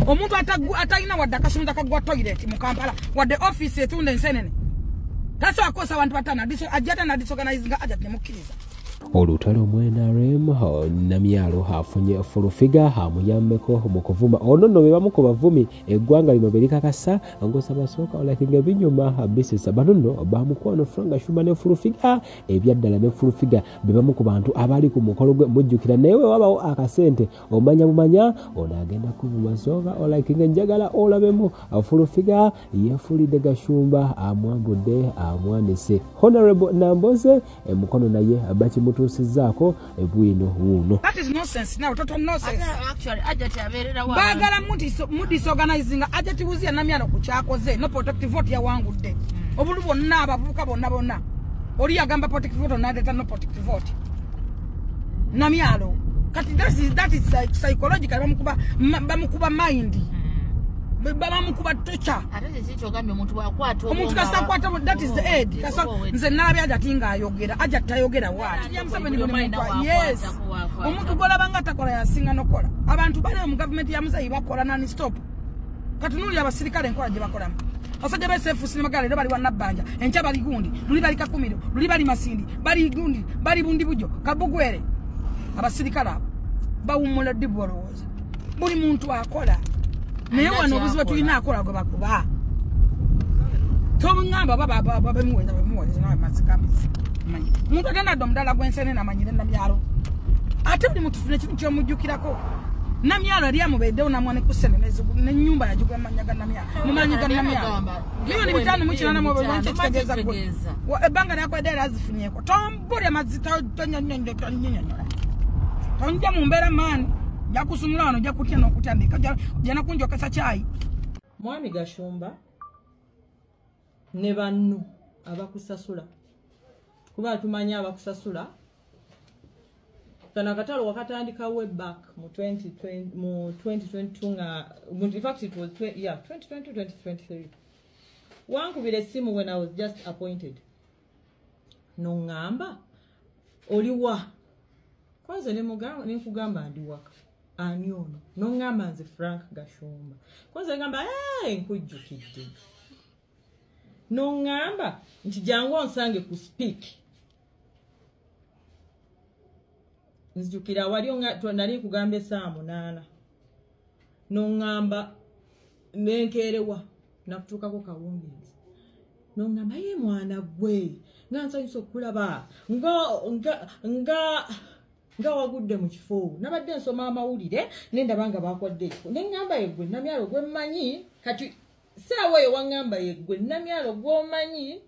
omuntu atayina wadde akasumuluzo akagwa toilet mu Kampala wadde office etunda ensenene tasobola kukosa abantu batana ajja tana disorganizinga ajja nemukkiriza. Olutalo NRM Namyalo hafunye full figure hamuyambeko mu kuvuma ono no bebamu ku bavumi eggwanga lino berikakasa ngosaba soka olakinga binyuma bisisa banono bamukono franga shuma ne full figure ebyaddala ne full figure bebamu ku bantu abali ku mukolo gwe mujjukira newe wabawo akasente omanya onagenda kuvuma soka olakinga njagala olabemu full figure yafulide Gashumba amwambudde amwanise Honorable Namboze mukono naye abachi mutusizako ebwino wuno. That is nonsense now, total nonsense. Actually, ajati aberera wa. Bagala disorganizing ajati wuzia Namyalo kuchakoze no protective vote ya wangu de. Obulu bonna abavuka bonna. Oli agamba protective vote na data no protective vote. Namyalo. Kati that is psychological bamukuba mind. Bamukuba torture. Atete zicho gambe omuntu wakwata omuntu kasakwata that is the aid kasa nze nalabe ajatinga ayogera ajatayogera wati yes omuntu gola banga takola yasinga nokola abantu bale mu government ya musayi bakola nani stop katunuli abasirikale enkola je bakola asajja besefu sinema gale bali wanabanja encha bali gundi luli bali kakumiro luli bali masindi bali gundi bali bundi bujo kabugwere abasirikala bawumula diboroza buli muntu akola naye wano obuzibu tulina akola gwe bakuba tobungamba baba bemuweza nawe mazikamizi manyi muntu atana domdala gwensene na manyire Namyalo ate buli muntu fune kintu kyomujjukirako Namyalo ali amubeddewo namwane kusene n'ennyumba yagigwa manyaga Namyalo mumanyaga Namyalo milioni 5 mu kinana mu bwanche kitegeeza gwe ebbanga lyakwedera azifunyeko tombulya mazita tonyonyo tonja mu mbeera maani jakusumula wano jakutya n'okutandika jana kunjo kasa chai Mwami Gashumba ne bannu abakusasula kuba tumanya abakusasula kana katalo wakatandika way back mu 2022 nga in fact it was 2023 wankubira simu when I was just appointed no ngamba oliwa kwanza ne kugamba ndi waka ani ono no ngamba nze Frank Gashumba kwanza ngamba nkujjukidde no ngamba nti jangu onsange ku speak nzijukira wali nali kugamba esaamu 8 no ngamba nenkerewa nakutukako kawungeezi no ngamba ye mwana gwe ngansanyusa okulaba nga wagudde mu kifo nabadde nsoma amawulire nendabanga bakwadde nengamba yegwe Namyalo gwe mmanyi kati saawa yo wangamba yegwe Namyalo gwomanyi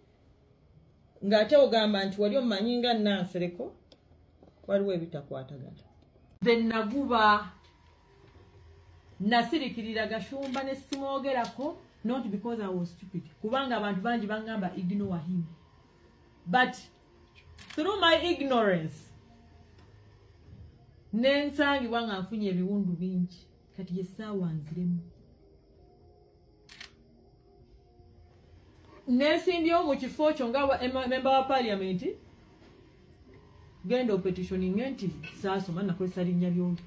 ng'ate ogamba nti wali omanyi nga Nansereko waliwo ebitakwatagana nze naguba nasirikirira Gashumba ne simwogerako not because I was stupid kubanga abantu bangi bangamba ignore him but through my ignorance nensangibwa nga nfunye ebiwundu bingi kati yesaawa nziremu nesimbyewo mu kifo kyo nga member wa parliament genda opetitioning nti saasoma nakozesa linnya lyombi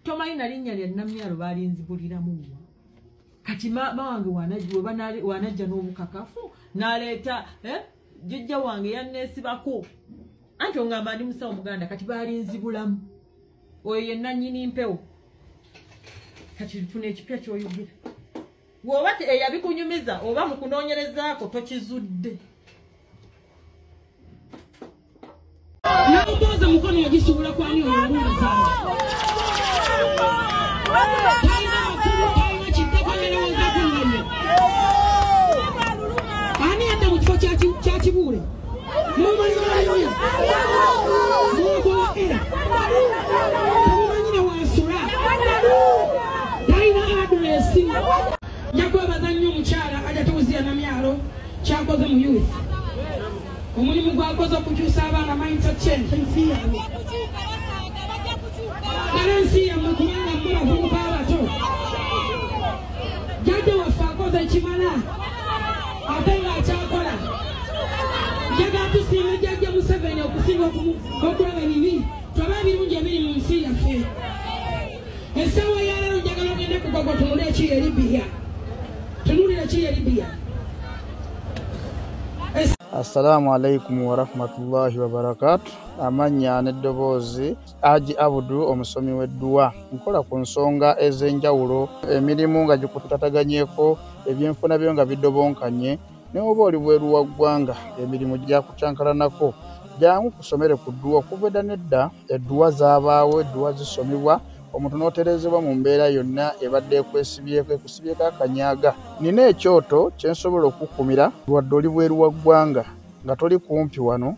tomanyi na linnya lya Namyalo balinzibuliramu kati mawange wanajja n'obukakafu n'aleeta jjajja wange yanneesibako anti ongamba ndi musawo Muganda kati balinzibulamu oyo ye nannyini mpewo kati tufuna ekipya ky'oyogera woba eyabikunyumiza oba mu kunoonyerezaako tokizudde nakutoza mukono yagisubula kwani olunguza zange ani yadda mu kifo kya Kibuule mumanyinayoyo mukola era mumanyine wansula talina adresi jakwebaza nnyo omukyala ajatuuzia Namyalo kyakoze mu youth omulimu gwakoze okukyusa abaana mindset change kalensi yammwe kubanga mmwe bavubuka abato jjajja waffe akoze ekimala ate ng'akyakola njagala tusiime jjajja Museveni okusinga okulaba ebibi twaba ebirungi ebiri mu nsi yaffe Gogo tunule chi Libya. Tunule chi Libya. Assalamu alaikum wa rahmatullahi wa barakatuh. Amanya nedobozi Aji Abudu omusomi w'edduwa. Nkola ku nsonga ez'enjawulo, emirimu nga gikutataganyeko, ebyenfuna byo nga bidobonkanye, ne oba oli bweru wa ggwanga emirimu gyakucankalanako. Jangu kusomere ku dduwa kuva edda nedda, edduwa zaabaawo, edduwa zisomibwa, omuntu n'oterezebwa mu mbeera yonna ebadde ekwesibyeko ekusibyeko akanyaaga. Nina ekyoto kye nsobola okukumira wadde oli bweru wa ggwanga nga toli kumpi wano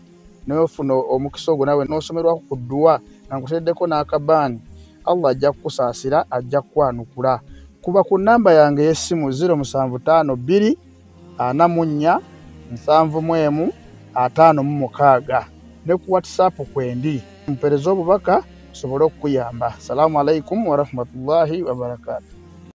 n'ofuna omukisa ogwo nawe n'osomerwako ku dduwa nga nkuteddeko n'akabaani. Allah ajja kukusaasira, ajja kukwanukula. Kuba ku nnamba yange y'essimu 075 44 71 56 ne ku WhatsApp kwendi. Mpereza obubaka sobole okuyamba. Assalamu alaikum wa rahmatullahi wa barakatuh.